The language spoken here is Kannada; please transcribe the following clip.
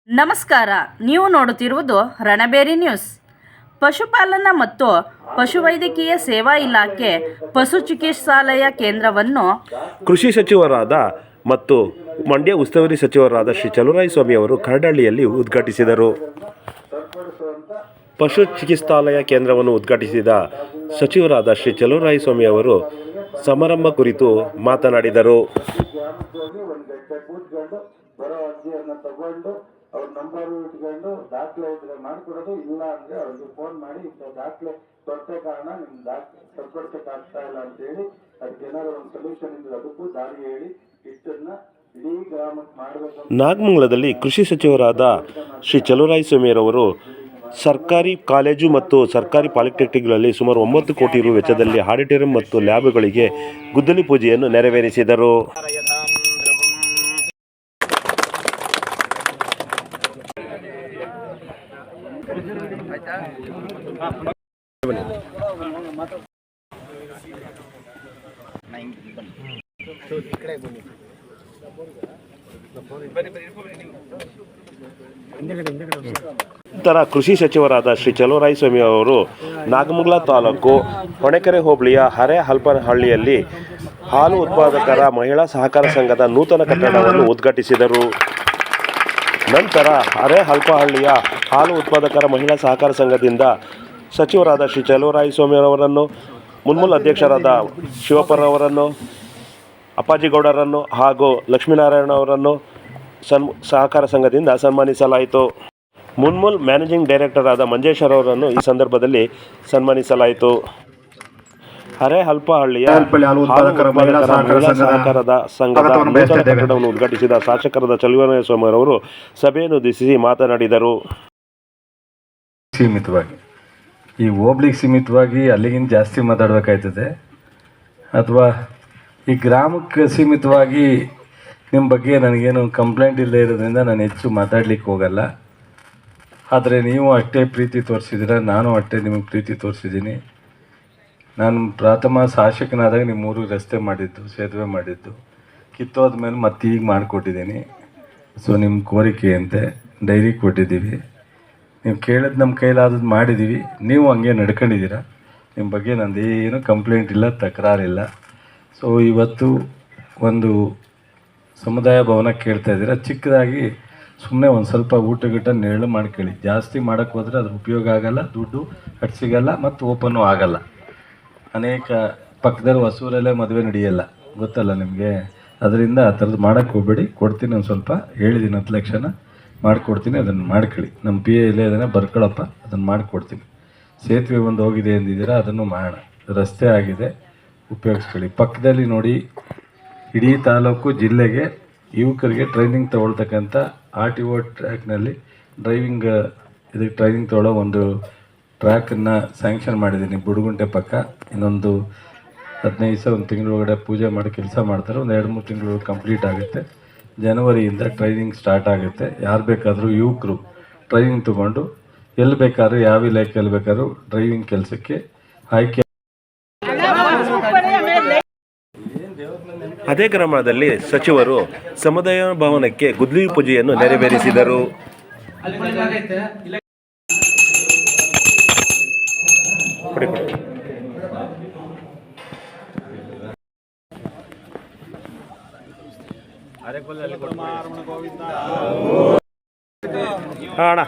ನಮಸ್ಕಾರ, ನೀವು ನೋಡುತ್ತಿರುವುದು ರಣಬೇರಿ ನ್ಯೂಸ್. ಪಶುಪಾಲನಾ ಮತ್ತು ಪಶುವೈದ್ಯಕೀಯ ಸೇವಾ ಇಲಾಖೆ ಪಶು ಚಿಕಿತ್ಸಾಲಯ ಕೇಂದ್ರವನ್ನು ಕೃಷಿ ಸಚಿವರಾದ ಮತ್ತು ಮಂಡ್ಯ ಉಸ್ತುವಾರಿ ಸಚಿವರಾದ ಶ್ರೀ ಚಲುವರಾಯಸ್ವಾಮಿ ಅವರು ಕರಡಹಳ್ಳಿಯಲ್ಲಿ ಉದ್ಘಾಟಿಸಿದರು. ಪಶು ಚಿಕಿತ್ಸಾಲಯ ಕೇಂದ್ರವನ್ನು ಉದ್ಘಾಟಿಸಿದ ಸಚಿವರಾದ ಶ್ರೀ ಚಲುವರಾಯಸ್ವಾಮಿ ಅವರು ಸಮಾರಂಭ ಕುರಿತು ಮಾತನಾಡಿದರು. ಬರೋ ಅರ್ಜಿಯನ್ನು ತಗೊಂಡು ಅವ್ರ ನಂಬರು ಇಟ್ಕೊಂಡು ದಾಖಲೆ ಇದ್ರೆ ಮಾಡಿಕೊಡೋದು, ಇಲ್ಲ ಅಂದ್ರೆ ಅವ್ರಿಗೆ ಫೋನ್ ಮಾಡಿ ಇಂಥ ದಾಖಲೆ ಕೊರತೆ ಕಾರಣ ನಿಮ್ ತಗೊಳ್ತಕ್ಕೆ ಆಗ್ತಾ ಇಲ್ಲ ಅಂತ ಹೇಳಿ ಅದಕ್ಕೆ ಏನಾದ್ರು ಒಂದು ಸೊಲ್ಯೂಷನ್ ಇದ್ರೆ ಅದಕ್ಕೂ ದಾರಿ ಹೇಳಿ ಇಷ್ಟನ್ನ ಇಡೀ ಗ್ರಾಮಕ್ಕೆ ಮಾಡಬೇಕು. ನಾಗಮಂಗಲದಲ್ಲಿ ಕೃಷಿ ಸಚಿವರಾದ ಶ್ರೀ ಚಲುವರಾಯಸ್ವಾಮಿಯವರು ಸರ್ಕಾರಿ ಕಾಲೇಜು ಮತ್ತು ಸರ್ಕಾರಿ ಪಾಲಿಟೆಕ್ನಿಕ್ಗಳಲ್ಲಿ ಸುಮಾರು 9 ಕೋಟಿ ರು ವೆಚ್ಚದಲ್ಲಿ ಆಡಿಟೋರಿಯಂ ಮತ್ತು ಲ್ಯಾಬ್ಗಳಿಗೆ ಗುದ್ದಲಿ ಪೂಜೆಯನ್ನು ನೆರವೇರಿಸಿದರು. ನಂತರ ಕೃಷಿ ಸಚಿವರಾದ ಶ್ರೀ ಚಲುವರಾಯಸ್ವಾಮಿ ಅವರು ನಾಗಮಂಗಲ ತಾಲೂಕು ಹೊಣೆಕೆರೆ ಹೋಬಳಿಯ ಹರೇಹಲ್ಪನಹಳ್ಳಿಯಲ್ಲಿ ಹಾಲು ಉತ್ಪಾದಕರ ಮಹಿಳಾ ಸಹಕಾರ ಸಂಘದ ನೂತನ ಕಟ್ಟಡವನ್ನು ಉದ್ಘಾಟಿಸಿದರು. ನಂತರ ಹರೇಹಲ್ಪನಹಳ್ಳಿಯ ಹಾಲು ಉತ್ಪಾದಕರ ಮಹಿಳಾ ಸಹಕಾರ ಸಂಘದಿಂದ ಸಚಿವರಾದ ಶ್ರೀ ಚಲುವರಾಯಸ್ವಾಮಿ ಅವರನ್ನು, ಮುನ್ಮೂಲ ಅಧ್ಯಕ್ಷರಾದ ಶಿವಪ್ಪರವರನ್ನು, ಅಪ್ಪಾಜಿಗೌಡರನ್ನು ಹಾಗೂ ಲಕ್ಷ್ಮೀನಾರಾಯಣ ಅವರನ್ನು ಸಹಕಾರ ಸಂಘದಿಂದ ಸನ್ಮಾನಿಸಲಾಯಿತು. ಮುನ್ಮೂಲ್ ಮ್ಯಾನೇಜಿಂಗ್ ಡೈರೆಕ್ಟರ್ ಆದ ಮಂಜೇಶ್ವರವರನ್ನು ಈ ಸಂದರ್ಭದಲ್ಲಿ ಸನ್ಮಾನಿಸಲಾಯಿತು. ಹರೇಹಲ್ಪನಹಳ್ಳಿಯ ಹಾಲು ಉತ್ಪಾದಕರ ಮಹಿಳಾ ಸಹಕಾರದ ಸಂಘದ ನೂತನ ಕಟ್ಟಡವನ್ನು ಉದ್ಘಾಟಿಸಿದ ಶಾಸಕರಾದ ಚಲುವರಾಯಸ್ವಾಮಿ ಅವರು ಸಭೆಯನ್ನು ಉದ್ದೇಶಿಸಿ ಮಾತನಾಡಿದರು. ಸೀಮಿತವಾಗಿ ಈ ಹೋಬ್ಳಿಗೆ ಸೀಮಿತವಾಗಿ ಅಲ್ಲಿಗಿಂತ ಜಾಸ್ತಿ ಮಾತಾಡಬೇಕಾಯ್ತದೆ, ಅಥವಾ ಈ ಗ್ರಾಮಕ್ಕೆ ಸೀಮಿತವಾಗಿ ನಿಮ್ಮ ಬಗ್ಗೆ ನನಗೇನು ಕಂಪ್ಲೇಂಟ್ ಇಲ್ಲದೆ ಇರೋದ್ರಿಂದ ನಾನು ಹೆಚ್ಚು ಮಾತಾಡ್ಲಿಕ್ಕೆ ಹೋಗಲ್ಲ. ಆದರೆ ನೀವು ಅಷ್ಟೇ ಪ್ರೀತಿ ತೋರಿಸಿದ್ದೀರ, ನಾನು ಅಷ್ಟೇ ನಿಮಗೆ ಪ್ರೀತಿ ತೋರಿಸಿದ್ದೀನಿ. ನಾನು ಪ್ರಥಮ ಶಾಸಕನಾದಾಗ ನಿಮ್ಮ ಊರಿಗೆ ರಸ್ತೆ ಮಾಡಿದ್ದು, ಸೇತುವೆ ಮಾಡಿದ್ದು, ಕಿತ್ತೋದ ಮೇಲೆ ಮತ್ತೆ ಈಗ ಮಾಡಿಕೊಟ್ಟಿದ್ದೀನಿ. ಸೊ ನಿಮ್ಮ ಕೋರಿಕೆಯಂತೆ ಡೈರಿ ಕೊಟ್ಟಿದ್ದೀವಿ, ನೀವು ಕೇಳಿದ್ ನಮ್ಮ ಕೈಲಾದದ್ದು ಮಾಡಿದ್ದೀವಿ. ನೀವು ಹಂಗೆ ನಡ್ಕೊಂಡಿದ್ದೀರ, ನಿಮ್ಮ ಬಗ್ಗೆ ನಂದೇನು ಕಂಪ್ಲೇಂಟ್ ಇಲ್ಲ, ತಕರಾರಿಲ್ಲ. ಸೊ ಇವತ್ತು ಒಂದು ಸಮುದಾಯ ಭವನ ಕೇಳ್ತಾ ಇದ್ದೀರ, ಚಿಕ್ಕದಾಗಿ ಸುಮ್ಮನೆ ಒಂದು ಸ್ವಲ್ಪ ಊಟ ನೆರಳು ಮಾಡ್ಕೊಳ್ಳಿ. ಜಾಸ್ತಿ ಮಾಡೋಕ್ಕೆ ಹೋದರೆ ಅದ್ರ ಉಪಯೋಗ ಆಗೋಲ್ಲ, ದುಡ್ಡು ಅಟ್ಟು ಸಿಗೋಲ್ಲ, ಮತ್ತು ಓಪನ್ನು ಆಗೋಲ್ಲ. ಅನೇಕ ಪಕ್ಕದಲ್ಲಿ ಹೊಸೂರಲ್ಲೇ ಮದುವೆ ನಡೆಯಲ್ಲ, ಗೊತ್ತಲ್ಲ ನಿಮಗೆ. ಅದರಿಂದ ಆ ಥರದ್ದು ಮಾಡೋಕ್ಕೆ ಹೋಗಬೇಡಿ. ಕೊಡ್ತೀನಿ, ಒಂದು ಸ್ವಲ್ಪ ಹೇಳಿದ್ದೀನಿ, 10 ಲಕ್ಷನ ಮಾಡಿಕೊಡ್ತೀನಿ, ಅದನ್ನು ಮಾಡ್ಕೊಳ್ಳಿ. ನಮ್ಮ ಪಿ ಎ ಇಲ್ಲೇ ಅದನ್ನು ಬರ್ಕೊಳ್ಳಪ್ಪ, ಅದನ್ನು ಮಾಡಿಕೊಡ್ತೀನಿ. ಸೇತುವೆ ಒಂದು ಹೋಗಿದೆ ಅಂದಿದ್ದೀರಾ, ಅದನ್ನು ಮಾಡೋಣ. ರಸ್ತೆ ಆಗಿದೆ, ಉಪಯೋಗಿಸ್ಕೊಳ್ಳಿ. ಪಕ್ಕದಲ್ಲಿ ನೋಡಿ, ಇಡೀ ತಾಲೂಕು ಜಿಲ್ಲೆಗೆ ಯುವಕರಿಗೆ ಟ್ರೈನಿಂಗ್ ತೊಗೊಳ್ತಕ್ಕಂಥ RTO ಟ್ರ್ಯಾಕ್ನಲ್ಲಿ ಡ್ರೈವಿಂಗ್ ಇದಕ್ಕೆ ಟ್ರೈನಿಂಗ್ ತೊಗೊಳ್ಳೋ ಒಂದು ಟ್ರ್ಯಾಕನ್ನು ಸ್ಯಾಂಕ್ಷನ್ ಮಾಡಿದ್ದೀನಿ ಬುಡುಗುಂಟೆ ಪಕ್ಕ. ಇನ್ನೊಂದು 15 ದಿವಸ, ಒಂದು ತಿಂಗಳೊಳಗಡೆ ಪೂಜೆ ಮಾಡಿ ಕೆಲಸ ಮಾಡ್ತಾರೆ. ಒಂದು 2-3 ತಿಂಗಳು ಕಂಪ್ಲೀಟ್ ಆಗುತ್ತೆ. ಜನವರಿಯಿಂದ ಟ್ರೈನಿಂಗ್ ಸ್ಟಾರ್ಟ್ ಆಗುತ್ತೆ. ಯಾರು ಬೇಕಾದರೂ ಯುವಕರು ಟ್ರೈನಿಂಗ್ ತೊಗೊಂಡು ಎಲ್ಲಿ ಬೇಕಾದ್ರೂ, ಯಾವ ಇಲಾಖೆಯಲ್ಲಿ ಬೇಕಾದ್ರೂ ಡ್ರೈವಿಂಗ್ ಕೆಲಸಕ್ಕೆ ಆಯ್ಕೆ. ಅದೇ ಗ್ರಾಮದಲ್ಲಿ ಸಚಿವರು ಸಮುದಾಯ ಭವನಕ್ಕೆ ಗುದ್ದಲಿ ಪೂಜೆಯನ್ನು ನೆರವೇರಿಸಿದರು. ಅಣ್ಣ